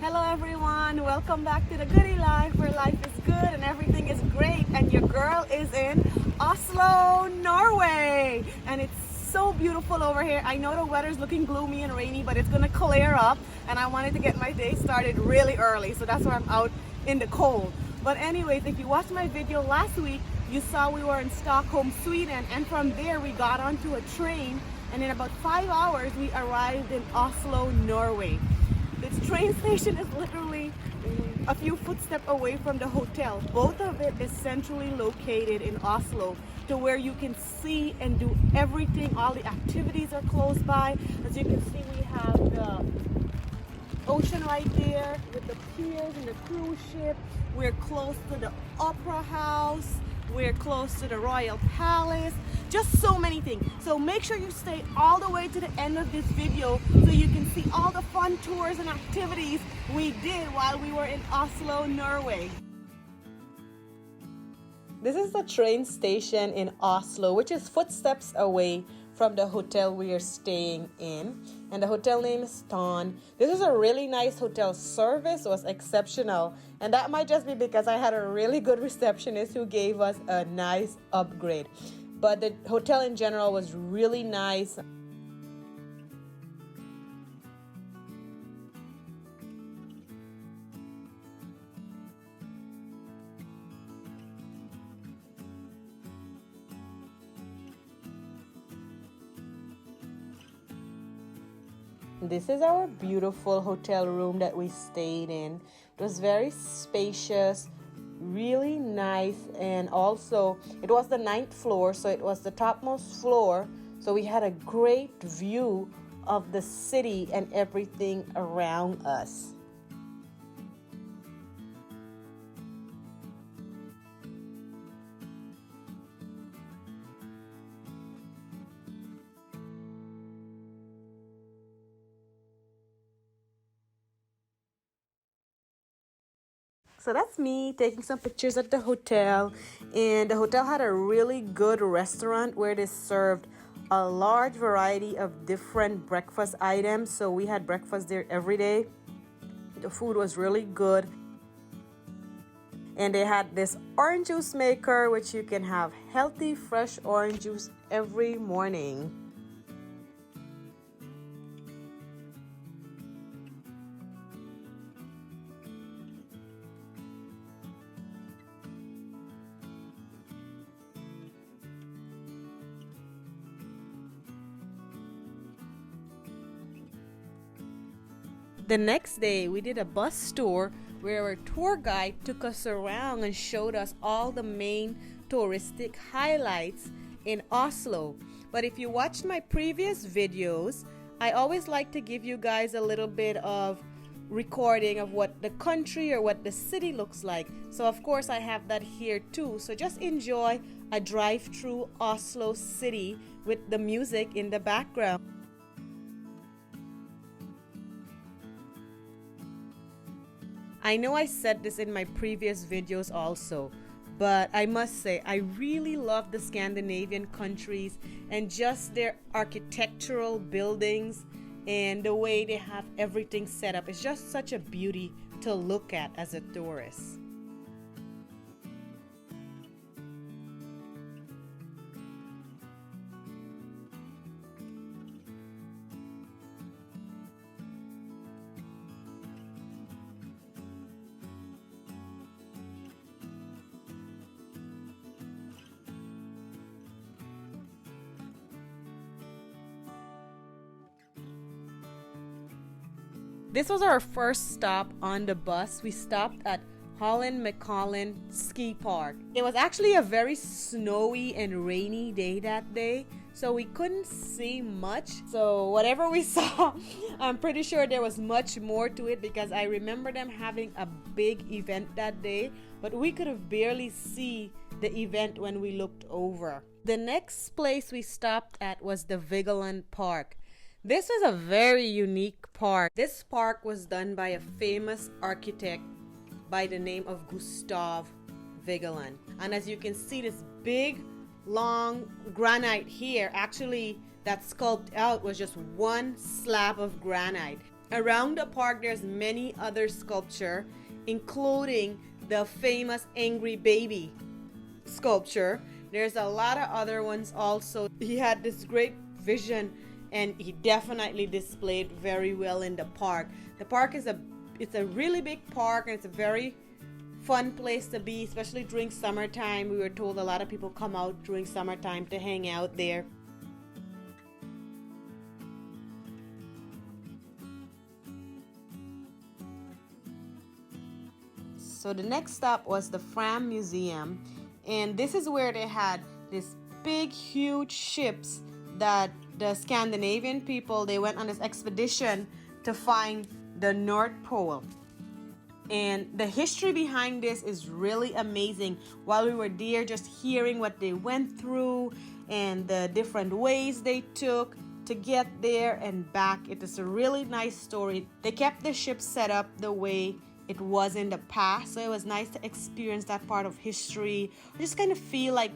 Hello everyone, welcome back to the Goodie Life, where life is good and everything is great, and your girl is in Oslo, Norway, and it's so beautiful over here. I know the weather's looking gloomy and rainy, but it's gonna clear up, and I wanted to get my day started really early, so that's why I'm out in the cold. But anyways, if you watched my video last week, you saw we were in Stockholm, Sweden, and from there we got onto a train, and in about 5 hours we arrived in Oslo, Norway. This train station is literally a few footsteps away from the hotel. Both of it is centrally located in Oslo, to where you can see and do everything. All the activities are close by. As you can see, we have the ocean right there with the piers and the cruise ship. We're close to the opera house. We're close to the royal palace. Just so many things. So make sure you stay all the way to the end of this video so you can see all the fun tours and activities we did while we were in Oslo, Norway. This is the train station in Oslo, which is footsteps away from the hotel we are staying in, and the hotel name is Ton. This is a really nice hotel. Service was exceptional, and that might just be because I had a really good receptionist who gave us a nice upgrade, but the hotel in general was really nice. This is our beautiful hotel room that we stayed in. It was very spacious, really nice, and also it was the 9th floor, so it was the topmost floor, so we had a great view of the city and everything around us. So that's me taking some pictures at the hotel, and the hotel had a really good restaurant where they served a large variety of different breakfast items. So we had breakfast there every day. The food was really good, and they had this orange juice maker, which you can have healthy fresh orange juice every morning. The next day, we did a bus tour where our tour guide took us around and showed us all the main touristic highlights in Oslo. But if you watched my previous videos, I always like to give you guys a little bit of recording of what the country or what the city looks like. So of course I have that here too. So just enjoy a drive through Oslo city with the music in the background. I know I said this in my previous videos also, but I must say I really love the Scandinavian countries and just their architectural buildings and the way they have everything set up. It's just such a beauty to look at as a tourist. This was our first stop on the bus. We stopped at Holmenkollen Ski Park. It was actually a very snowy and rainy day that day, so we couldn't see much. So whatever we saw, I'm pretty sure there was much more to it, because I remember them having a big event that day, but we could have barely see the event when we looked over. The next place we stopped at was the Vigeland Park. This is a very unique park. This park was done by a famous architect by the name of Gustav Vigeland. And as you can see, this big, long granite here, actually that sculpted out was just one slab of granite. Around the park, there's many other sculpture, including the famous Angry Baby sculpture. There's a lot of other ones also. He had this great vision, and he definitely displayed very well in the park. The park is it's a really big park, and it's a very fun place to be, especially during summertime. We were told a lot of people come out during summertime to hang out there. So the next stop was the Fram Museum, and this is where they had these big huge ships that the Scandinavian people, they went on this expedition to find the North Pole. And the history behind this is really amazing. While we were there, just hearing what they went through and the different ways they took to get there and back. It is a really nice story. They kept the ship set up the way it was in the past, so it was nice to experience that part of history. I just kind of feel like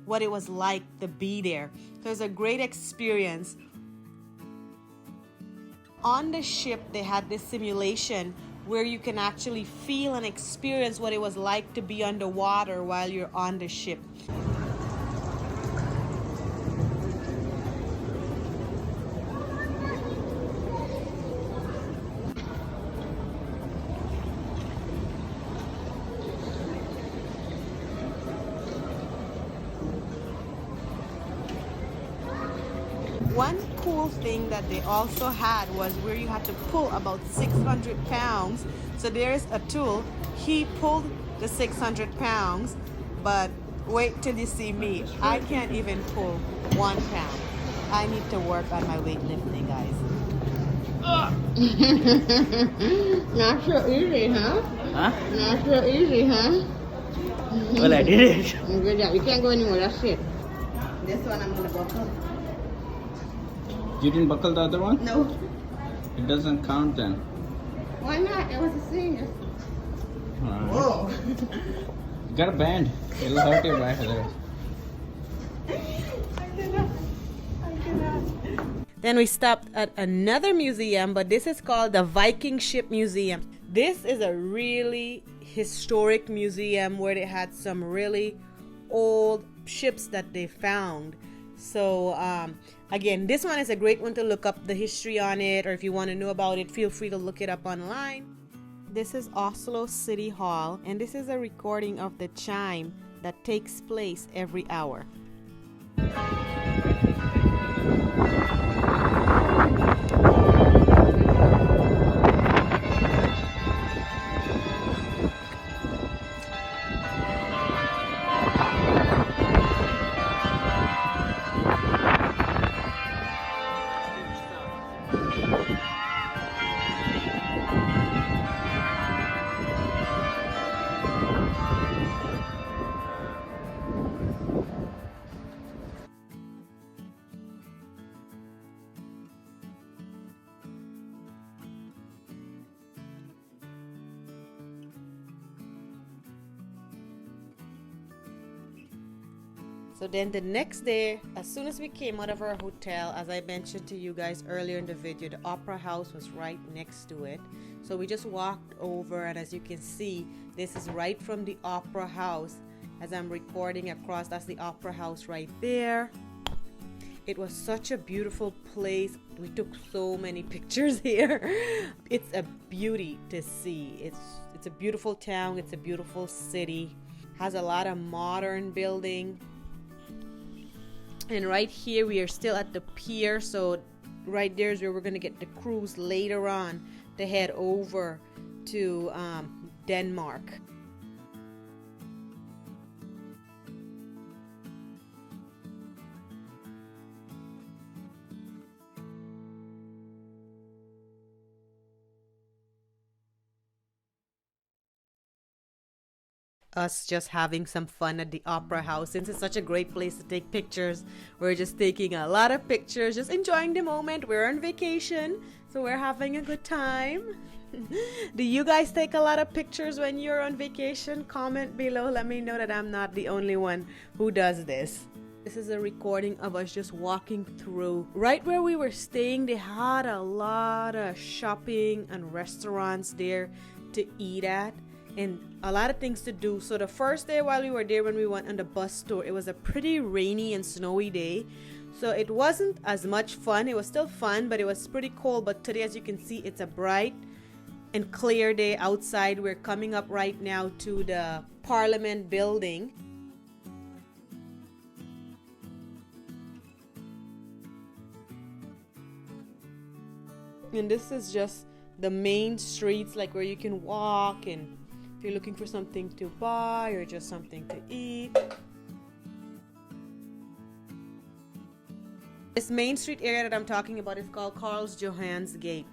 what it was like to be there. So it was a great experience. On the ship, they had this simulation where you can actually feel and experience what it was like to be underwater while you're on the ship. One cool thing that they also had was where you had to pull about 600 pounds. So there's a tool. He pulled the 600 pounds, but wait till you see me. I can't even pull 1 pound. I need to work on my weightlifting, guys. Not so easy, huh? Huh? Not so easy, huh? Well, I did it. Good job. You can't go anymore. That's it. This one I'm gonna buckle. You didn't buckle the other one? No. It doesn't count then. Why not? It was a senior. Alright. Whoa. You got a band. It'll hurt your back there. I cannot. Then we stopped at another museum, but this is called the Viking Ship Museum. This is a really historic museum where they had some really old ships that they found. So again, this one is a great one to look up the history on it, or if you want to know about it, feel free to look it up online. This is Oslo City Hall, and this is a recording of the chime that takes place every hour. So then the next day, as soon as we came out of our hotel, as I mentioned to you guys earlier in the video, the opera house was right next to it. So we just walked over, and as you can see, this is right from the opera house. As I'm recording across, that's the opera house right there. It was such a beautiful place. We took so many pictures here. It's a beauty to see. It's a beautiful town. It's a beautiful city. Has a lot of modern building. And right here we are still at the pier, so right there is where we're gonna get the cruise later on to head over to Denmark. Us just having some fun at the opera house. Since it's such a great place to take pictures, we're just taking a lot of pictures, just enjoying the moment. We're on vacation, so we're having a good time. Do you guys take a lot of pictures when you're on vacation? Comment below, let me know that I'm not the only one who does this. This is a recording of us just walking through. Right where we were staying, they had a lot of shopping and restaurants there to eat at and a lot of things to do. So the first day while we were there, when we went on the bus tour, it was a pretty rainy and snowy day. So it wasn't as much fun. It was still fun, but it was pretty cold. But today, as you can see, it's a bright and clear day outside. We're coming up right now to the Parliament building. And this is just the main streets, like where you can walk and if you're looking for something to buy or just something to eat. This main street area that I'm talking about is called Karls Johans Gate.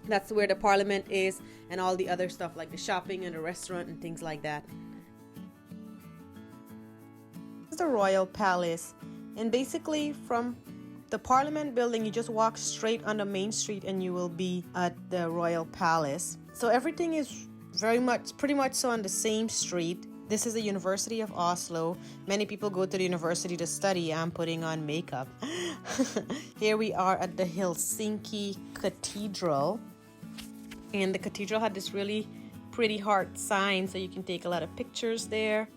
That's where the Parliament is and all the other stuff like the shopping and the restaurant and things like that. This is the Royal Palace, and basically from the Parliament building, you just walk straight on the main street and you will be at the Royal Palace. So everything is pretty much so on the same street. This is the University of Oslo. Many people go to the university to study. I'm putting on makeup. Here we are at the Helsinki Cathedral. And the cathedral had this really pretty heart sign, so you can take a lot of pictures there.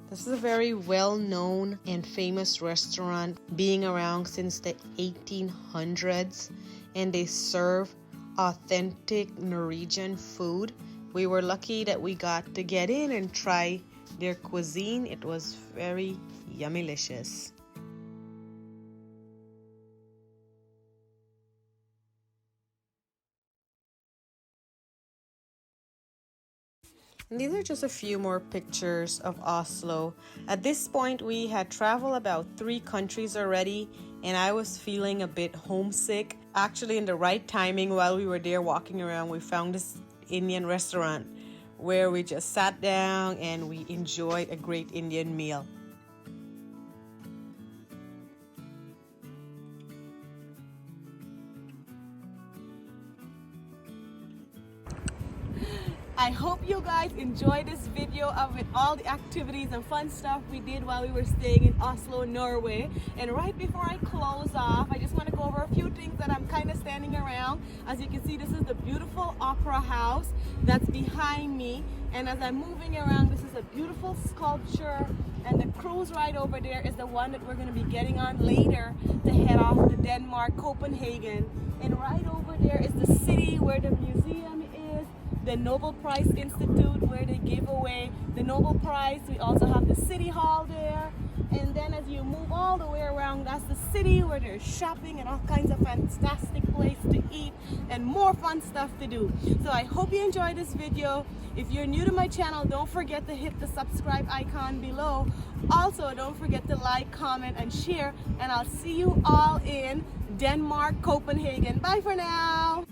This is a very well-known and famous restaurant, being around since the 1800s, and they serve authentic Norwegian food. We were lucky that we got to get in and try their cuisine. It was very yummylicious. And these are just a few more pictures of Oslo. At this point, we had traveled about 3 countries already, and I was feeling a bit homesick. Actually, in the right timing, while we were there walking around, we found this Indian restaurant where we just sat down and we enjoyed a great Indian meal. I hope you guys enjoyed this video of it, all the activities and fun stuff we did while we were staying in Oslo, Norway. And right before I close off, I just want to go over a few things that I'm kind of standing around. As you can see, this is the beautiful opera house that's behind me. And as I'm moving around, this is a beautiful sculpture. And the cruise ride over there is the one that we're going to be getting on later to head off to Denmark, Copenhagen. And right over there is the city where the museum is. The Nobel Prize Institute where they give away the Nobel Prize. We also have the City Hall there. And then as you move all the way around, that's the city where there's shopping and all kinds of fantastic places to eat and more fun stuff to do. So I hope you enjoyed this video. If you're new to my channel, don't forget to hit the subscribe icon below. Also, don't forget to like, comment, and share. And I'll see you all in Denmark, Copenhagen. Bye for now.